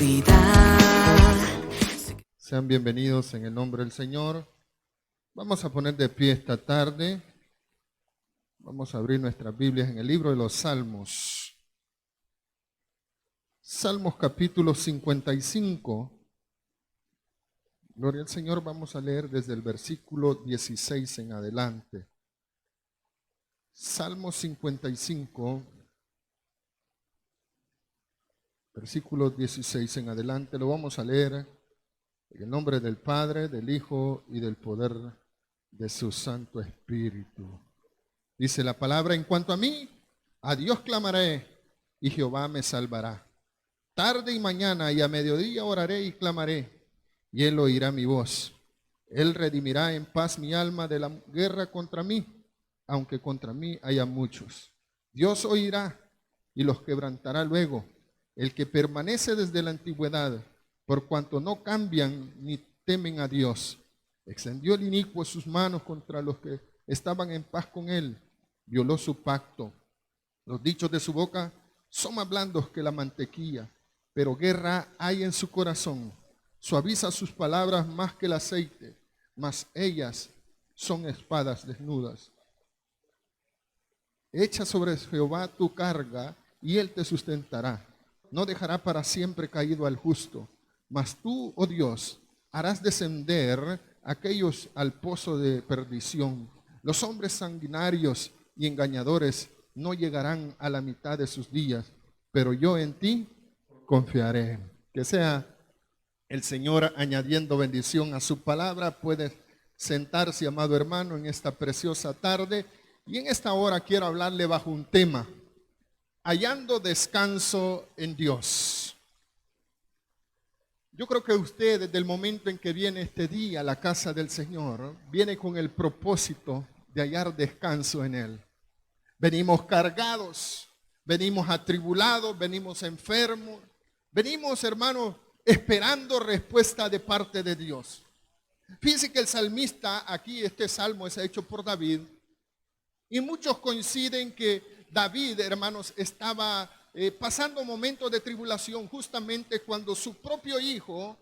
seguridad. Sean bienvenidos en el nombre del Señor. Vamos a poner de pie esta tarde. Vamos a abrir nuestras Biblias en el libro de los Salmos. Salmos capítulo 55. Gloria al Señor, vamos a leer desde el versículo 16 en adelante. Salmos 55, versículo 16 en adelante. Lo vamos a leer en el nombre del Padre, del Hijo y del poder de su Santo Espíritu. Dice la palabra: en cuanto a mí, a Dios clamaré y Jehová me salvará. Tarde y mañana y a mediodía oraré y clamaré, y Él oirá mi voz. Él redimirá en paz mi alma de la guerra contra mí, aunque contra mí haya muchos. Dios oirá y los quebrantará luego. El que permanece desde la antigüedad, por cuanto no cambian ni temen a Dios. Extendió el inicuo sus manos contra los que estaban en paz con él. Violó su pacto. Los dichos de su boca son más blandos que la mantequilla, pero guerra hay en su corazón. Suaviza sus palabras más que el aceite, mas ellas son espadas desnudas. Echa sobre Jehová tu carga, y él te sustentará. No dejará para siempre caído al justo, mas tú, oh Dios, harás descender aquellos al pozo de perdición. Los hombres sanguinarios y engañadores no llegarán a la mitad de sus días, pero yo en ti confiaré. Que sea el Señor añadiendo bendición a su palabra. Puede sentarse, amado hermano, en esta preciosa tarde. Y en esta hora quiero hablarle bajo un tema: hallando descanso en Dios. Yo creo que usted, desde el momento en que viene este día a la casa del Señor, viene con el propósito de hallar descanso en Él. Venimos cargados, venimos atribulados, venimos enfermos, venimos, hermanos, esperando respuesta de parte de Dios. Fíjense que el salmista, aquí este salmo es hecho por David, y muchos coinciden que David, hermanos, estaba pasando momentos de tribulación justamente cuando su propio hijo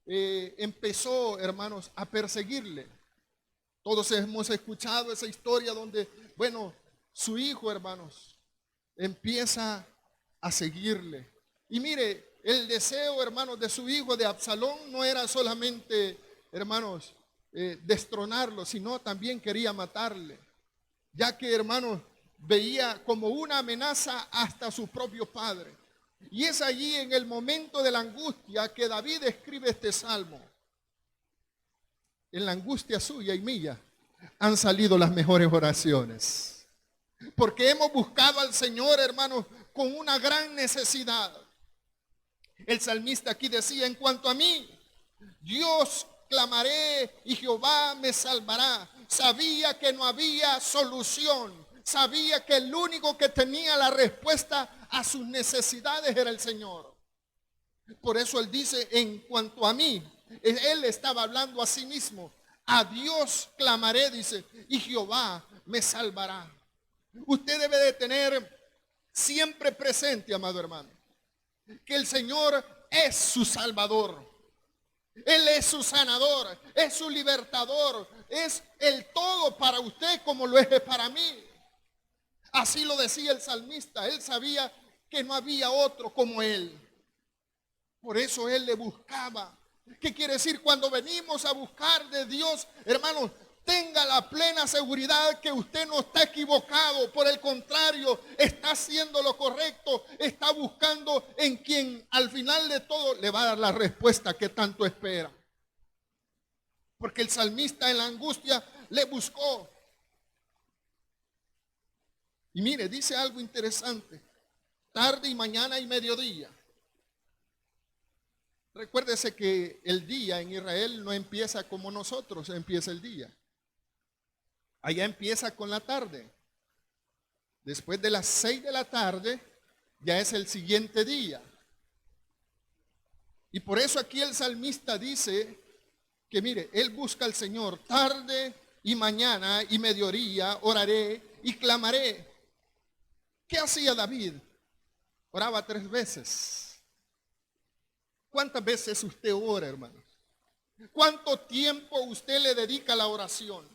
empezó, hermanos, a perseguirle. Todos hemos escuchado esa historia donde, bueno, su hijo, hermanos, empieza a seguirle. Y mire, el deseo, hermanos, de su hijo, de Absalón, no era solamente, hermanos, destronarlo, sino también quería matarle, ya que, hermanos, veía como una amenaza hasta su propio padre. Y es allí, en el momento de la angustia, que David escribe este salmo. En la angustia suya y mía han salido las mejores oraciones, porque hemos buscado al Señor, hermanos, con una gran necesidad. El salmista aquí decía: en cuanto a mí, Dios clamaré y Jehová me salvará. Sabía que no había solución. Sabía que el único que tenía la respuesta a sus necesidades era el Señor. Por eso él dice: en cuanto a mí, él estaba hablando a sí mismo. A Dios clamaré, dice, y Jehová me salvará. Usted debe de tener siempre presente, amado hermano, que el Señor es su Salvador. Él es su sanador, es su libertador, es el todo para usted como lo es para mí. Así lo decía el salmista. Él sabía que no había otro como él. Por eso él le buscaba. ¿Qué quiere decir? Cuando venimos a buscar de Dios, hermanos, tenga la plena seguridad que usted no está equivocado. Por el contrario, está haciendo lo correcto. Está buscando en quien al final de todo le va a dar la respuesta que tanto espera. Porque el salmista en la angustia le buscó. Y mire, dice algo interesante: tarde y mañana y mediodía. Recuérdese que el día en Israel no empieza como nosotros empieza el día. Allá empieza con la tarde. Después de las 6 de la tarde ya es el siguiente día. Y por eso aquí el salmista dice que mire, él busca al Señor. Tarde y mañana y mediodía oraré y clamaré. ¿Qué hacía David? Oraba 3 veces. ¿Cuántas veces usted ora, hermanos? ¿Cuánto tiempo usted le dedica a la oración?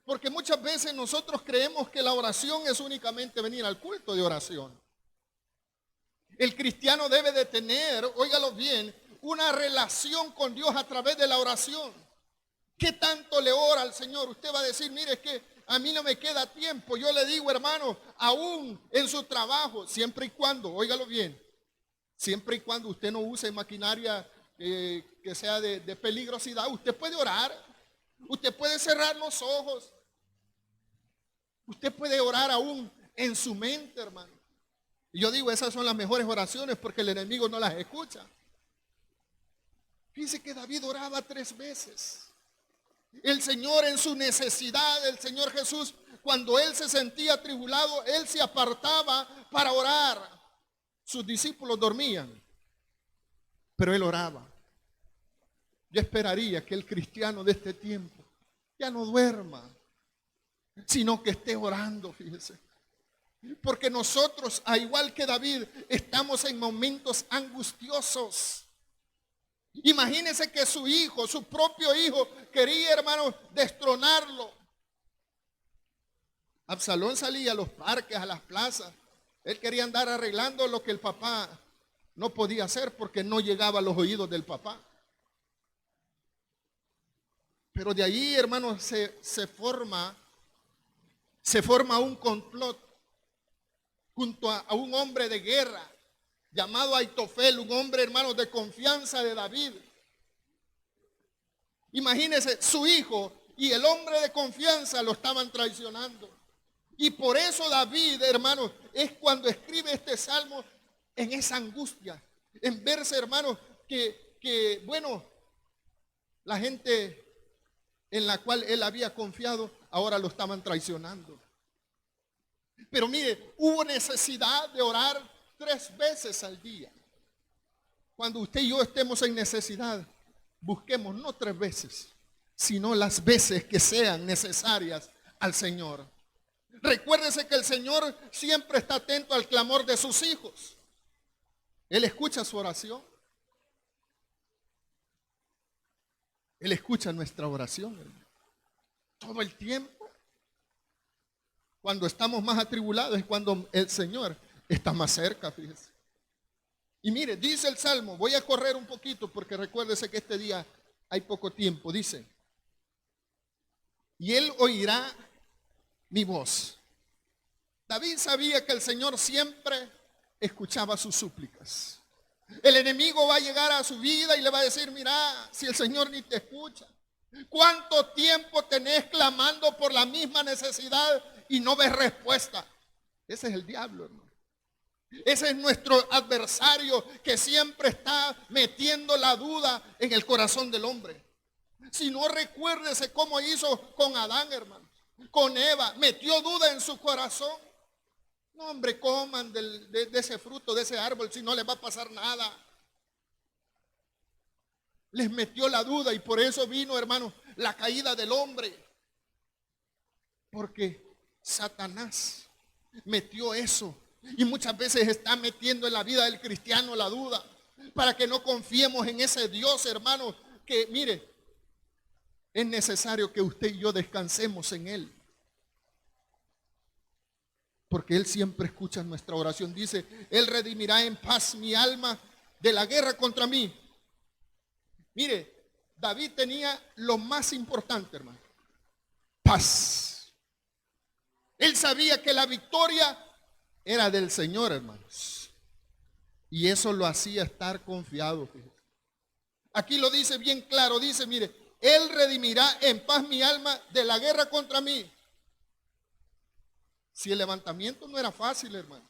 Porque muchas veces nosotros creemos que la oración es únicamente venir al culto de oración. El cristiano debe de tener, óigalo bien, una relación con Dios a través de la oración. ¿Qué tanto le ora al Señor? Usted va a decir, mire, es que a mí no me queda tiempo. Yo le digo, hermano, aún en su trabajo, siempre y cuando, óigalo bien, siempre y cuando usted no use maquinaria que sea de peligrosidad, usted puede orar, usted puede cerrar los ojos, usted puede orar aún en su mente, hermano. Y yo digo, esas son las mejores oraciones porque el enemigo no las escucha. Fíjese que David oraba 3 veces. El Señor en su necesidad, el Señor Jesús, cuando Él se sentía atribulado, Él se apartaba para orar. Sus discípulos dormían, pero Él oraba. Yo esperaría que el cristiano de este tiempo ya no duerma, sino que esté orando, fíjese. Porque nosotros, a igual que David, estamos en momentos angustiosos. Imagínense que su hijo, su propio hijo, quería, hermano, destronarlo. Absalón salía a los parques, a las plazas. Él quería andar arreglando lo que el papá no podía hacer porque no llegaba a los oídos del papá. Pero de ahí, hermano, se forma un complot junto a un hombre de guerra llamado Aitofel, un hombre, hermano, de confianza de David. Imagínense, su hijo y el hombre de confianza lo estaban traicionando. Y por eso David, hermano, es cuando escribe este salmo en esa angustia, en verse, hermano, que bueno, la gente en la cual él había confiado, ahora lo estaban traicionando. Pero mire, hubo necesidad de orar 3 veces al día. Cuando usted y yo estemos en necesidad, busquemos no 3 veces, sino las veces que sean necesarias al Señor. Recuérdese que el Señor siempre está atento al clamor de sus hijos. Él escucha su oración. Él escucha nuestra oración, hermano, todo el tiempo. Cuando estamos más atribulados es cuando el Señor está más cerca, fíjese. Y mire, dice el Salmo, voy a correr un poquito porque recuérdese que este día hay poco tiempo. Dice, y Él oirá mi voz. David sabía que el Señor siempre escuchaba sus súplicas. El enemigo va a llegar a su vida y le va a decir, mira, si el Señor ni te escucha. ¿Cuánto tiempo tenés clamando por la misma necesidad y no ves respuesta? Ese es el diablo, hermano. Ese es nuestro adversario que siempre está metiendo la duda en el corazón del hombre. Si no, recuérdese cómo hizo con Adán, hermano, con Eva, metió duda en su corazón. No, hombre, coman de ese fruto, de ese árbol, si no les va a pasar nada. Les metió la duda y por eso vino, hermano, la caída del hombre. Porque Satanás metió eso. Y muchas veces está metiendo en la vida del cristiano la duda. Para que no confiemos en ese Dios, hermano, que mire, es necesario que usted y yo descansemos en Él. Porque Él siempre escucha nuestra oración. Dice, Él redimirá en paz mi alma de la guerra contra mí. Mire, David tenía lo más importante, hermano. Paz. Él sabía que la victoria era del Señor, hermanos. Y eso lo hacía estar confiado. Fíjate. Aquí lo dice bien claro. Dice, mire, Él redimirá en paz mi alma de la guerra contra mí. Si el levantamiento no era fácil, hermano.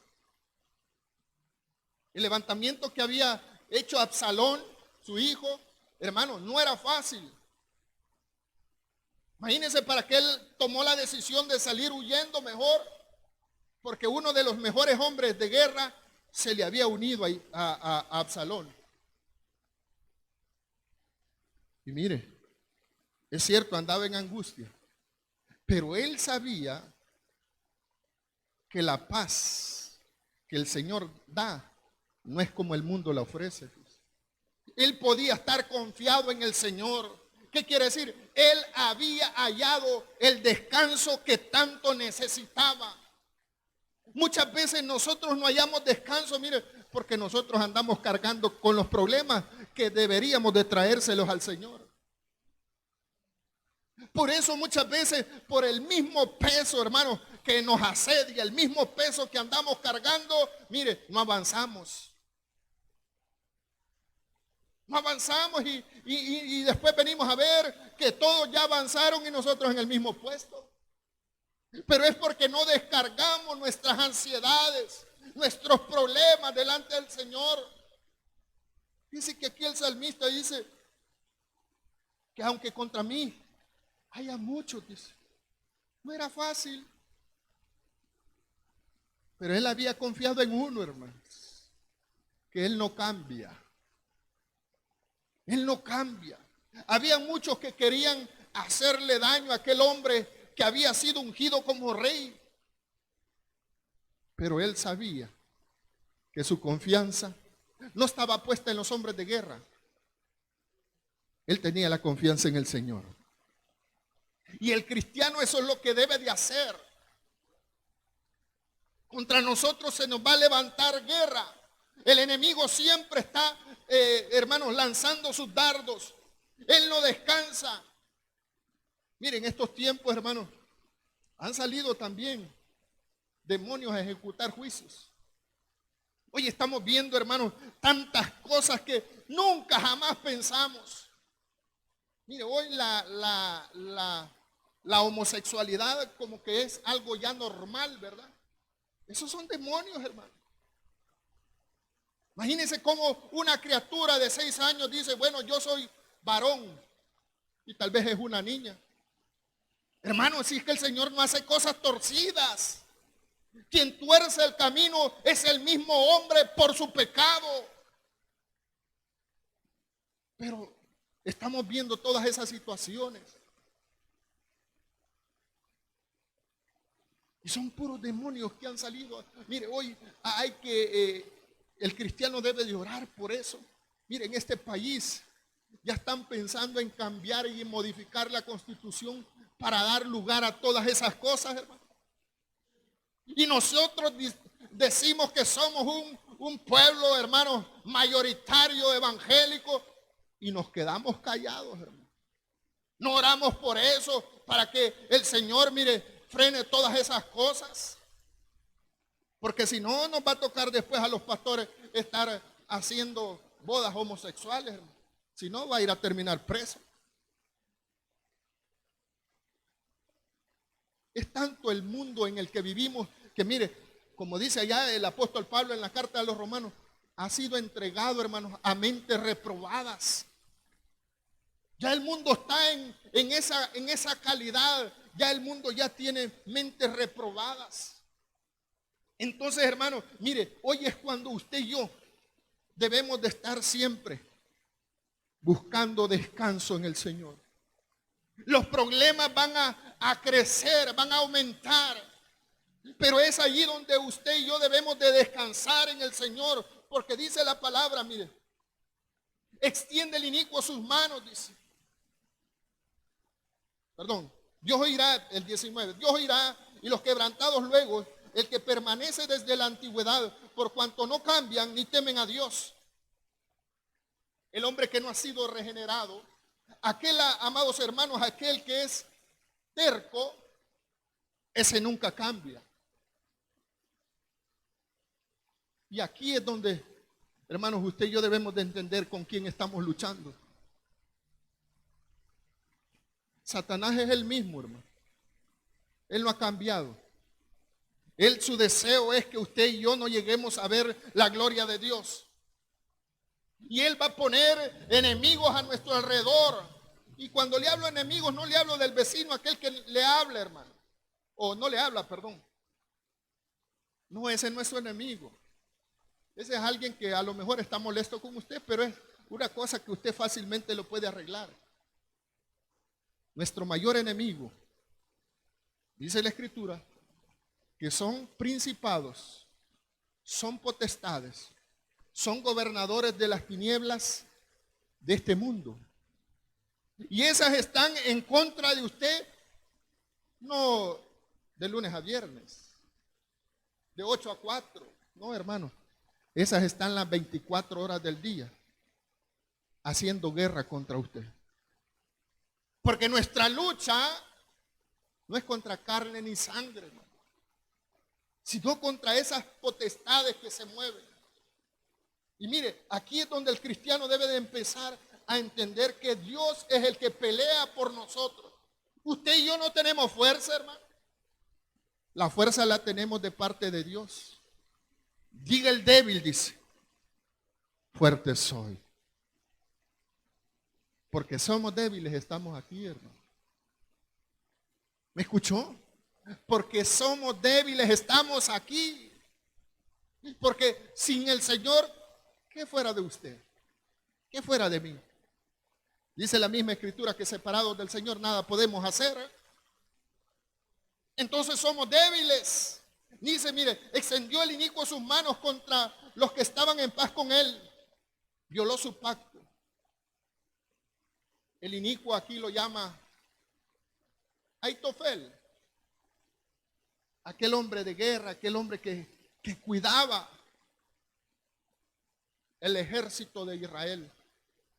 El levantamiento que había hecho Absalón, su hijo, hermano, no era fácil. Imagínense para que él tomó la decisión de salir huyendo mejor, porque uno de los mejores hombres de guerra se le había unido a Absalón. Y mire, es cierto, andaba en angustia, pero él sabía que la paz que el Señor da no es como el mundo la ofrece. Él podía estar confiado en el Señor. ¿Qué quiere decir? Él había hallado el descanso que tanto necesitaba. Muchas veces nosotros no hallamos descanso, mire, porque nosotros andamos cargando con los problemas que deberíamos de traérselos al Señor. Por eso muchas veces, por el mismo peso, hermano, que nos asedia, el mismo peso que andamos cargando, mire, no avanzamos. No avanzamos y después venimos a ver que todos ya avanzaron y nosotros en el mismo puesto. Pero es porque no descargamos nuestras ansiedades, nuestros problemas delante del Señor. Dice que aquí el salmista dice que aunque contra mí haya muchos, dice, no era fácil. Pero él había confiado en uno, hermanos, que él no cambia. Él no cambia. Había muchos que querían hacerle daño a aquel hombre que había sido ungido como rey. Pero él sabía que su confianza no estaba puesta en los hombres de guerra. Él tenía la confianza en el Señor. Y el cristiano eso es lo que debe de hacer. Contra nosotros se nos va a levantar guerra. El enemigo siempre está, hermanos, lanzando sus dardos. Él no descansa. Miren, estos tiempos, hermanos, han salido también demonios a ejecutar juicios. Hoy estamos viendo, hermanos, tantas cosas que nunca jamás pensamos. Mire, hoy la homosexualidad como que es algo ya normal, ¿verdad? Esos son demonios, hermano. Imagínense cómo una criatura de 6 años dice, bueno, yo soy varón y tal vez es una niña. Hermano, si es que el Señor no hace cosas torcidas. Quien tuerce el camino es el mismo hombre por su pecado. Pero estamos viendo todas esas situaciones. Y son puros demonios que han salido. Mire, hoy hay que, el cristiano debe de orar por eso. Mire, en este país ya están pensando en cambiar y en modificar la constitución para dar lugar a todas esas cosas, hermano. Y nosotros decimos que somos un pueblo, hermano, mayoritario, evangélico, y nos quedamos callados, hermano. No oramos por eso, para que el Señor, mire, frene todas esas cosas. Porque si no, nos va a tocar después a los pastores estar haciendo bodas homosexuales, hermano. Si no, va a ir a terminar preso. Es tanto el mundo en el que vivimos que mire, como dice allá el apóstol Pablo en la carta a los romanos, ha sido entregado, hermanos, a mentes reprobadas. Ya el mundo está en esa calidad, ya el mundo ya tiene mentes reprobadas. Entonces, hermanos, mire, hoy es cuando usted y yo debemos de estar siempre buscando descanso en el Señor. Los problemas van a crecer, van a aumentar. Pero es allí donde usted y yo debemos de descansar en el Señor. Porque dice la palabra, mire, extiende el inicuo sus manos, dice. Perdón, Dios oirá, el 19, Dios oirá y los quebrantados luego, el que permanece desde la antigüedad, por cuanto no cambian ni temen a Dios. El hombre que no ha sido regenerado, aquel, amados hermanos, aquel que es terco, ese nunca cambia. Y aquí es donde, hermanos, usted y yo debemos de entender con quién estamos luchando. Satanás es el mismo, hermano. Él no ha cambiado. Él, su deseo es que usted y yo no lleguemos a ver la gloria de Dios. Y él va a poner enemigos a nuestro alrededor. Y cuando le hablo enemigos, no le hablo del vecino, aquel que le habla, hermano. O no le habla, perdón. No, ese no es su enemigo. Ese es alguien que a lo mejor está molesto con usted, pero es una cosa que usted fácilmente lo puede arreglar. Nuestro mayor enemigo, dice la Escritura, que son principados, son potestades, son gobernadores de las tinieblas de este mundo. Y esas están en contra de usted, no de lunes a viernes, de 8 a 4. No, hermano. Esas están las 24 horas del día haciendo guerra contra usted. Porque nuestra lucha no es contra carne ni sangre, hermano, sino contra esas potestades que se mueven. Y mire, aquí es donde el cristiano debe de empezar a entender que Dios es el que pelea por nosotros. Usted y yo no tenemos fuerza, hermano. La fuerza la tenemos de parte de Dios. Diga el débil, dice, fuerte soy. Porque somos débiles, estamos aquí, hermano. ¿Me escuchó? Porque somos débiles, estamos aquí. Porque sin el Señor, ¿qué fuera de usted? ¿Qué fuera de mí? Dice la misma escritura que separados del Señor nada podemos hacer. Entonces somos débiles. Dice, mire, extendió el inicuo sus manos contra los que estaban en paz con él. Violó su pacto. El inicuo aquí lo llama Aitofel. Aquel hombre de guerra, aquel hombre que cuidaba el ejército de Israel.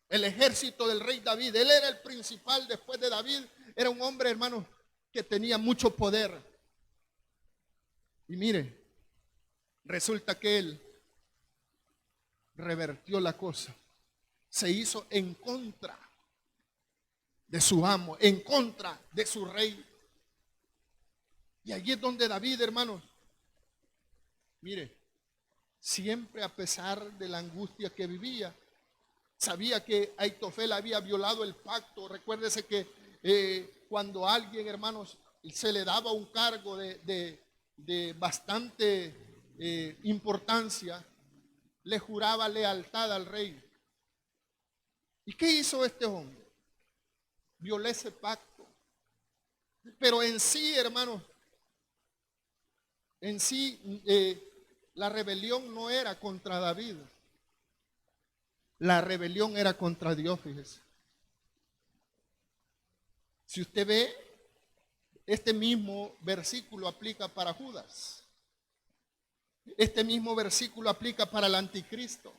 El ejército del rey David. Él era el principal después de David. Era un hombre, hermano, que tenía mucho poder. Y mire, resulta que él revertió la cosa. Se hizo en contra de su amo, en contra de su rey. Y allí es donde David, hermanos, mire, siempre a pesar de la angustia que vivía, sabía que Aitofel había violado el pacto. Recuérdese que cuando a alguien, hermanos, se le daba un cargo de bastante importancia, le juraba lealtad al rey. ¿Y qué hizo este hombre? Violó ese pacto. Pero en sí, hermanos, en sí la rebelión no era contra David. La rebelión era contra Dios, fíjese. Si usted ve, este mismo versículo aplica para Judas. Este mismo versículo aplica para el anticristo.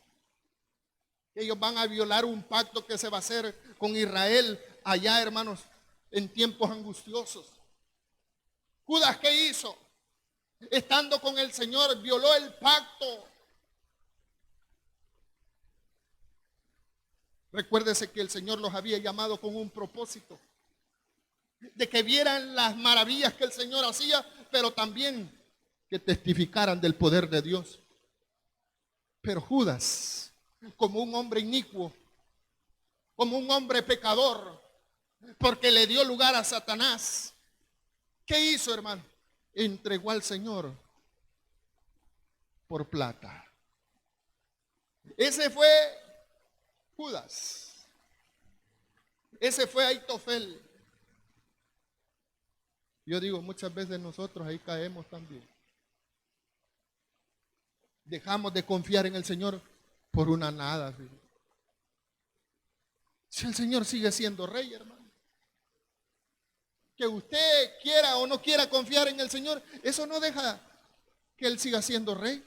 Ellos van a violar un pacto que se va a hacer con Israel allá, hermanos, en tiempos angustiosos. Judas, ¿qué hizo? Estando con el Señor, violó el pacto. Recuérdese que el Señor los había llamado con un propósito, de que vieran las maravillas que el Señor hacía, pero también que testificaran del poder de Dios. Pero Judas, como un hombre inicuo, como un hombre pecador, porque le dio lugar a Satanás, ¿qué hizo, hermano? Entregó al Señor por plata. Ese fue Judas. Ese fue Aitofel. Yo digo, muchas veces nosotros ahí caemos también. Dejamos de confiar en el Señor por una nada. Si el Señor sigue siendo rey, hermano. Que usted quiera o no quiera confiar en el Señor, eso no deja que Él siga siendo rey.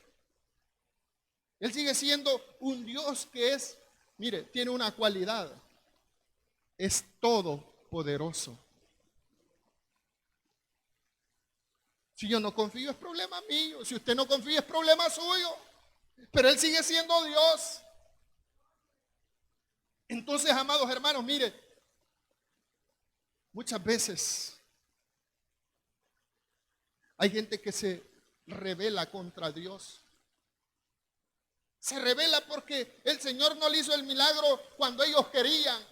Él sigue siendo un Dios que es, mire, tiene una cualidad. Es todopoderoso. Si yo no confío, es problema mío. Si usted no confía, es problema suyo. Pero Él sigue siendo Dios. Entonces, amados hermanos, mire, muchas veces hay gente que se rebela contra Dios. Se rebela porque el Señor no le hizo el milagro cuando ellos querían.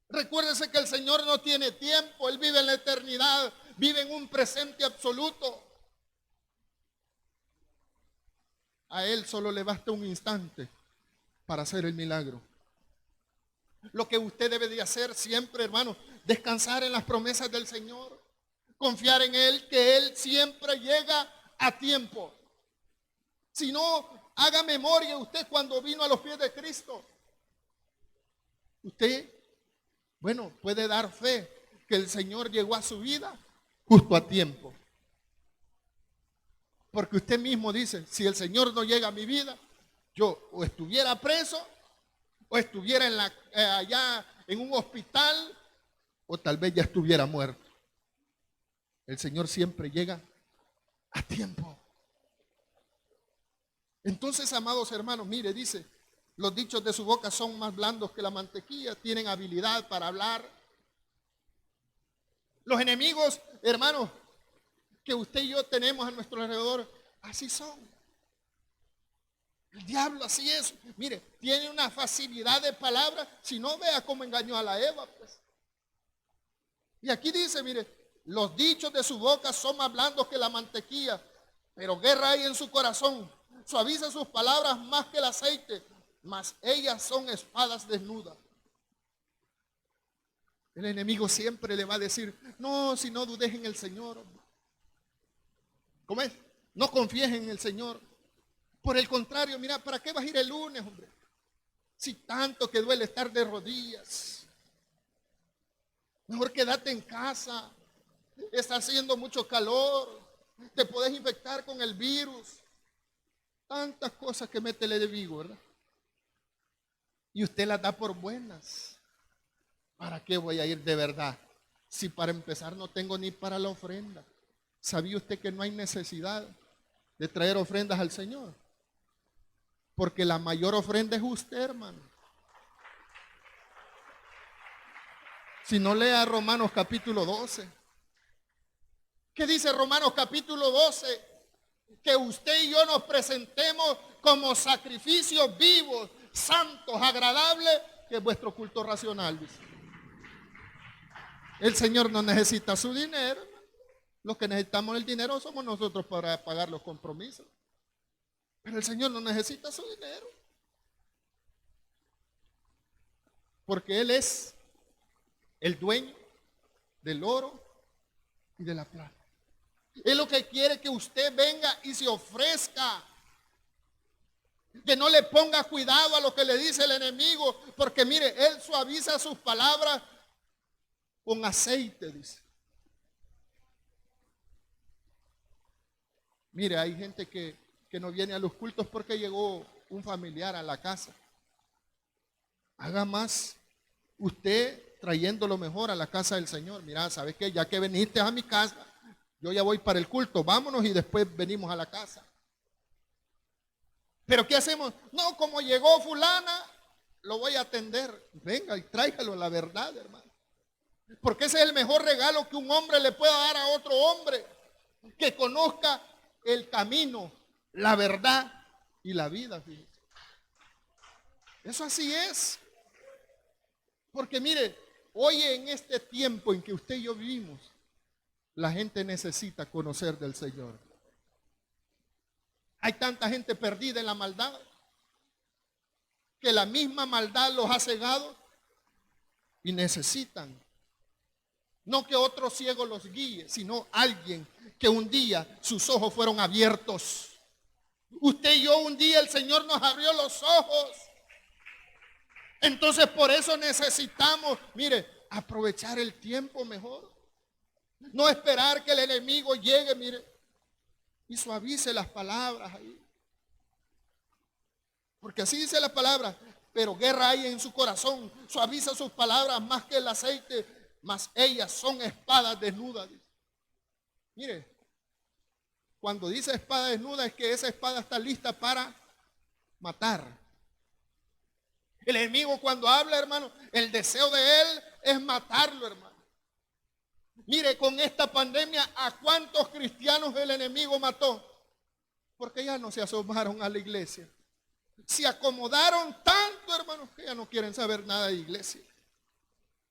Recuérdese que el Señor no tiene tiempo. Él vive en la eternidad, vive en un presente absoluto. A Él solo le basta un instante para hacer el milagro. Lo que usted debe de hacer siempre, hermano, descansar en las promesas del Señor, confiar en Él, que Él siempre llega a tiempo. Si no, haga memoria usted cuando vino a los pies de Cristo. Usted, bueno, puede dar fe que el Señor llegó a su vida justo a tiempo. Porque usted mismo dice, si el Señor no llega a mi vida, yo o estuviera preso, o estuviera allá en un hospital, o tal vez ya estuviera muerto. El Señor siempre llega a tiempo. Entonces, amados hermanos, mire, dice, los dichos de su boca son más blandos que la mantequilla, tienen habilidad para hablar. Los enemigos, hermanos, que usted y yo tenemos a nuestro alrededor, así son. El diablo así es. Mire, tiene una facilidad de palabra. Si no, vea cómo engañó a la Eva, pues. Y aquí dice, mire, los dichos de su boca son más blandos que la mantequilla, pero guerra hay en su corazón. Suaviza sus palabras más que el aceite, mas ellas son espadas desnudas. El enemigo siempre le va a decir, no, si no dudes en el Señor. ¿Cómo es? No confíes en el Señor. Por el contrario, mira, ¿para qué vas a ir el lunes, hombre? Si tanto que duele estar de rodillas. Mejor quédate en casa. Está haciendo mucho calor. Te puedes infectar con el virus. Tantas cosas que mete el enemigo, ¿verdad? Y usted las da por buenas. ¿Para qué voy a ir de verdad? Si para empezar no tengo ni para la ofrenda. ¿Sabía usted que no hay necesidad de traer ofrendas al Señor? Porque la mayor ofrenda es usted, hermano. Si no, lea Romanos capítulo 12. ¿Qué dice Romanos capítulo 12? Que usted y yo nos presentemos como sacrificios vivos, santos, agradables, que es vuestro culto racional, dice. El Señor no necesita su dinero. Los que necesitamos el dinero somos nosotros para pagar los compromisos. Pero el Señor no necesita su dinero. Porque Él es el dueño del oro y de la plata. Él lo que quiere que usted venga y se ofrezca. Que no le ponga cuidado a lo que le dice el enemigo. Porque mire, Él suaviza sus palabras con aceite, dice. Mire, hay gente que no viene a los cultos porque llegó un familiar a la casa. Haga más usted trayendo lo mejor a la casa del Señor. Mira, ¿sabes qué? Ya que viniste a mi casa, yo ya voy para el culto, vámonos y después venimos a la casa. Pero ¿qué hacemos? No, como llegó fulana, lo voy a atender. Venga y tráigalo, la verdad, hermano. Porque ese es el mejor regalo que un hombre le pueda dar a otro hombre. Que conozca el camino, la verdad y la vida. Fíjate. Eso así es. Porque mire, hoy en este tiempo en que usted y yo vivimos, la gente necesita conocer del Señor. Hay tanta gente perdida en la maldad que la misma maldad los ha cegado y necesitan no que otro ciego los guíe, sino alguien que un día sus ojos fueron abiertos. Usted y yo un día el Señor nos abrió los ojos. Entonces por eso necesitamos, mire, aprovechar el tiempo mejor. No esperar que el enemigo llegue, mire, y suavice las palabras ahí. Porque así dice la palabra, pero guerra hay en su corazón. Suaviza sus palabras más que el aceite, mas ellas son espadas desnudas. Mire, cuando dice espada desnuda es que esa espada está lista para matar. El enemigo cuando habla, hermano, el deseo de él es matarlo, hermano. Mire, con esta pandemia, ¿a cuántos cristianos el enemigo mató? Porque ya no se asomaron a la iglesia. Se acomodaron tanto, hermanos, que ya no quieren saber nada de iglesia.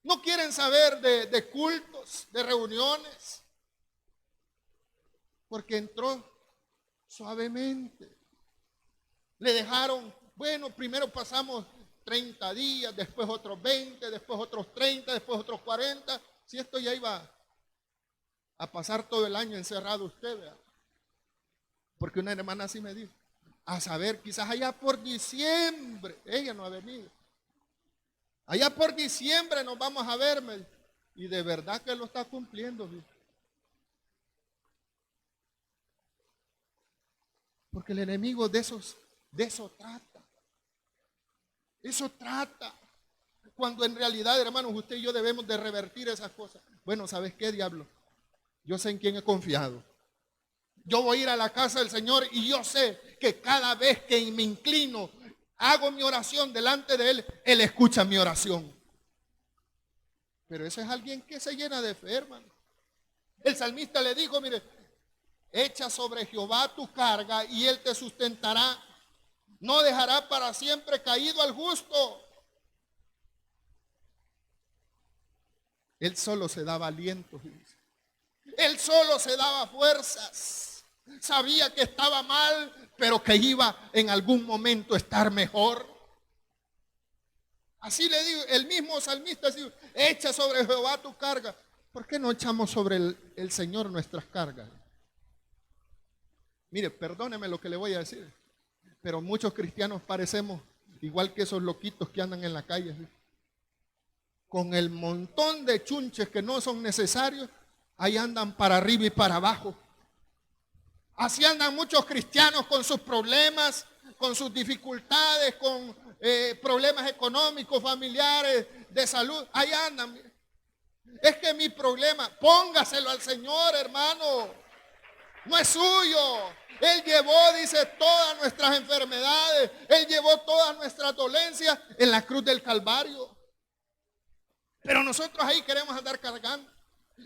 No quieren saber de cultos, de reuniones. Porque entró suavemente. Le dejaron, bueno, primero pasamos 30 días, después otros 20, después otros 30, después otros 40. Si esto ya iba a pasar todo el año encerrado usted, ¿verdad? Porque una hermana así me dijo, a saber, quizás allá por diciembre, ella no ha venido. Allá por diciembre nos vamos a ver. Y de verdad que lo está cumpliendo. Porque el enemigo de eso trata. Eso trata. Cuando en realidad, hermanos, usted y yo debemos de revertir esas cosas. Bueno, ¿sabes qué, diablo? Yo sé en quién he confiado. Yo voy a ir a la casa del Señor y yo sé que cada vez que me inclino, hago mi oración delante de Él, Él escucha mi oración. Pero ese es alguien que se llena de fe, hermano. El salmista le dijo, mire, echa sobre Jehová tu carga y Él te sustentará. No dejará para siempre caído al justo. Él solo se daba aliento. Él solo se daba fuerzas. Sabía que estaba mal, pero que iba en algún momento a estar mejor. Así le digo, el mismo salmista dice, echa sobre Jehová tu carga. ¿Por qué no echamos sobre el Señor nuestras cargas? Mire, perdóneme lo que le voy a decir, pero muchos cristianos parecemos igual que esos loquitos que andan en la calle, ¿sí? Con el montón de chunches que no son necesarios, ahí andan para arriba y para abajo. Así andan muchos cristianos con sus problemas, con sus dificultades, con problemas económicos, familiares, de salud. Ahí andan. Es que mi problema, póngaselo al Señor, hermano. No es suyo. Él llevó, dice, todas nuestras enfermedades. Él llevó todas nuestras dolencias en la cruz del Calvario. Pero nosotros ahí queremos andar cargando.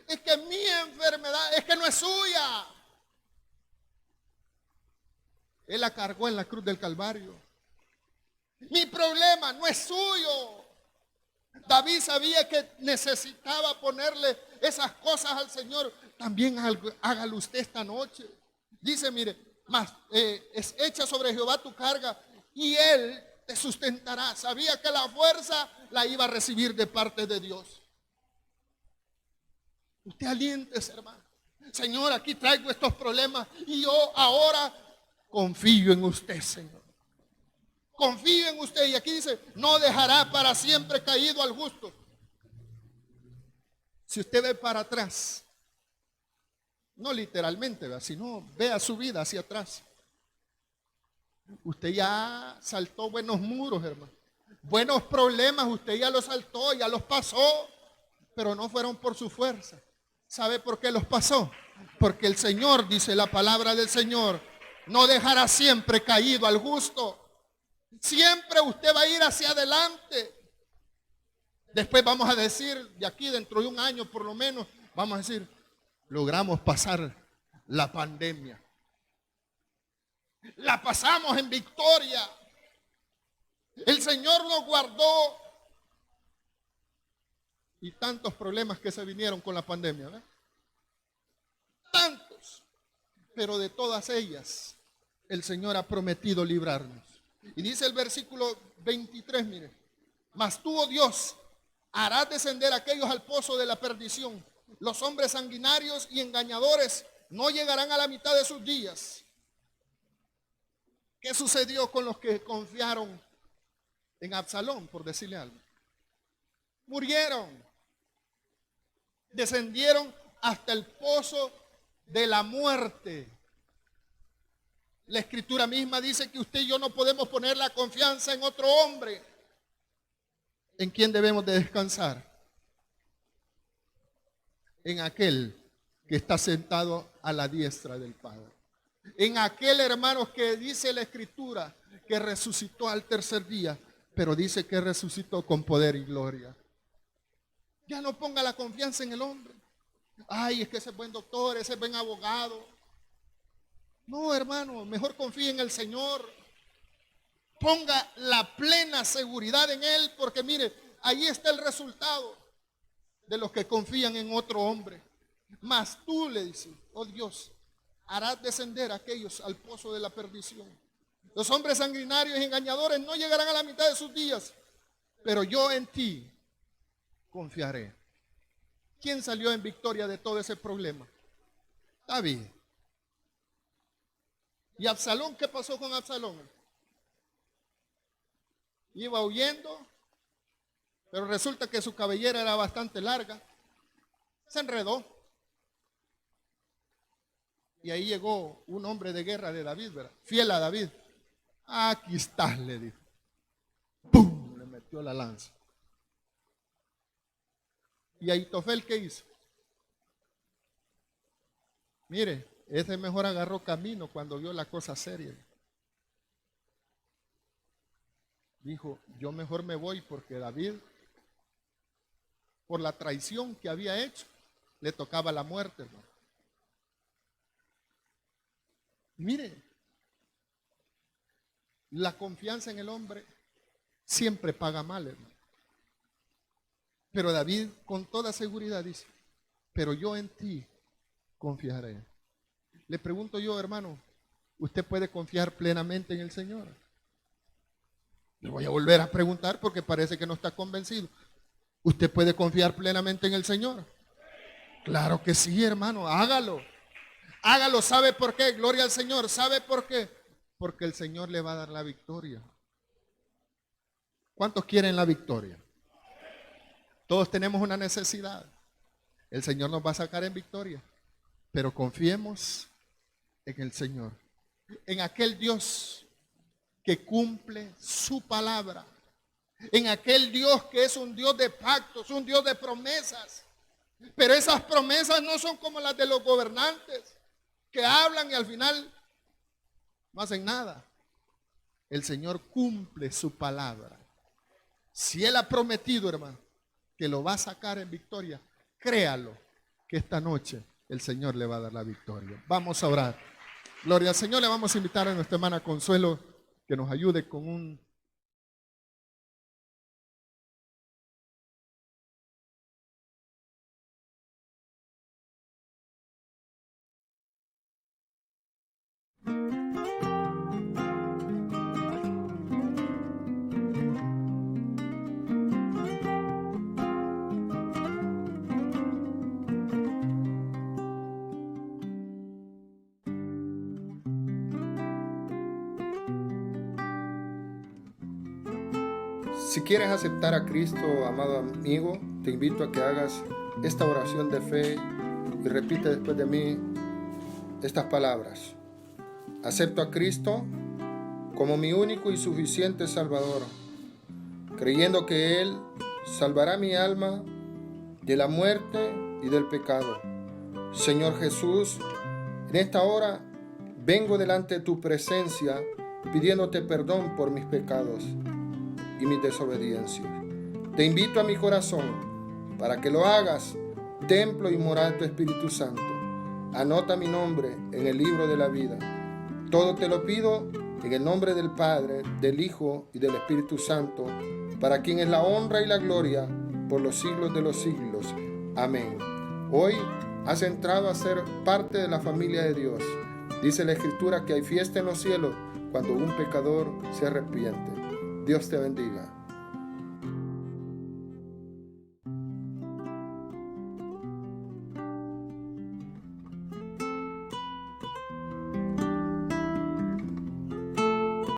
Es que mi enfermedad, es que no es suya. Él la cargó en la cruz del Calvario. Mi problema no es suyo. David sabía que necesitaba ponerle esas cosas al Señor. También hágalo usted esta noche. Dice, mire, es hecha sobre Jehová tu carga y Él te sustentará. Sabía que la fuerza la iba a recibir de parte de Dios. Usted aliéntese, hermano. Señor, aquí traigo estos problemas y yo ahora confío en usted, Señor. Confío en usted. Y aquí dice, no dejará para siempre caído al justo. Si usted ve para atrás, no literalmente, sino vea su vida hacia atrás. Usted ya saltó buenos muros, hermano. Buenos problemas, usted ya los saltó, ya los pasó, pero no fueron por su fuerza. ¿Sabe por qué los pasó? Porque el Señor, dice la palabra del Señor, no dejará siempre caído al justo. Siempre usted va a ir hacia adelante. Después vamos a decir, de aquí dentro de un año por lo menos, vamos a decir, logramos pasar la pandemia. La pasamos en victoria. El Señor nos guardó. Y tantos problemas que se vinieron con la pandemia, ¿verdad? Tantos. Pero de todas ellas, el Señor ha prometido librarnos. Y dice el versículo 23, mire, mas tú, oh Dios, harás descender a aquellos al pozo de la perdición. Los hombres sanguinarios y engañadores no llegarán a la mitad de sus días. ¿Qué sucedió con los que confiaron en Absalón, por decirle algo? Murieron. Descendieron hasta el pozo de la muerte. La Escritura misma dice que usted y yo no podemos poner la confianza en otro hombre. ¿En quién debemos de descansar? En aquel que está sentado a la diestra del Padre. En aquel, hermanos, que dice la Escritura que resucitó al tercer día, pero dice que resucitó con poder y gloria. Ya no ponga la confianza en el hombre. Ay, es que ese es buen doctor, ese es buen abogado. No, hermano, mejor confíe en el Señor. Ponga la plena seguridad en Él, porque mire, ahí está el resultado de los que confían en otro hombre. Mas tú, le dices, oh Dios, harás descender a aquellos al pozo de la perdición. Los hombres sanguinarios y engañadores no llegarán a la mitad de sus días, pero yo en ti confiaré. ¿Quién salió en victoria de todo ese problema? David. ¿Y Absalón? ¿Qué pasó con Absalón? Iba huyendo, Pero resulta que su cabellera era bastante larga. Se enredó. Y ahí llegó un hombre de guerra de David, ¿verdad? Fiel a David. Aquí estás, le dijo. ¡Pum! Le metió la lanza. ¿Y Ahitofel qué hizo? Mire, ese mejor agarró camino cuando vio la cosa seria. Dijo, yo mejor me voy porque David, por la traición que había hecho, le tocaba la muerte, hermano. Mire, la confianza en el hombre siempre paga mal, hermano. Pero David con toda seguridad dice, pero yo en ti confiaré. Le pregunto yo, hermano, ¿usted puede confiar plenamente en el Señor? Le voy a volver a preguntar porque parece que no está convencido. ¿Usted puede confiar plenamente en el Señor? Claro que sí, hermano, hágalo. Hágalo, ¿sabe por qué? Gloria al Señor, ¿sabe por qué? Porque el Señor le va a dar la victoria. ¿Cuántos quieren la victoria? Todos tenemos una necesidad. El Señor nos va a sacar en victoria. Pero confiemos en el Señor, en aquel Dios que cumple su palabra, en aquel Dios que es un Dios de pactos, un Dios de promesas. Pero esas promesas no son como las de los gobernantes, que hablan y al final no hacen nada. El Señor cumple su palabra. Si Él ha prometido, hermano, que lo va a sacar en victoria, créalo, que esta noche el Señor le va a dar la victoria. Vamos a orar. Gloria al Señor. Le vamos a invitar a nuestra hermana Consuelo que nos ayude con un... Si quieres aceptar a Cristo, amado amigo, te invito a que hagas esta oración de fe y repite después de mí estas palabras. Acepto a Cristo como mi único y suficiente Salvador, creyendo que Él salvará mi alma de la muerte y del pecado. Señor Jesús, en esta hora vengo delante de tu presencia pidiéndote perdón por mis pecados y mis desobediencias. Te invito a mi corazón para que lo hagas templo y morada de tu Espíritu Santo. Anota mi nombre en el libro de la vida. Todo te lo pido en el nombre del Padre, del Hijo y del Espíritu Santo, para quien es la honra y la gloria por los siglos de los siglos. Amén. Hoy has entrado a ser parte de la familia de Dios. Dice la Escritura que hay fiesta en los cielos cuando un pecador se arrepiente. Dios te bendiga.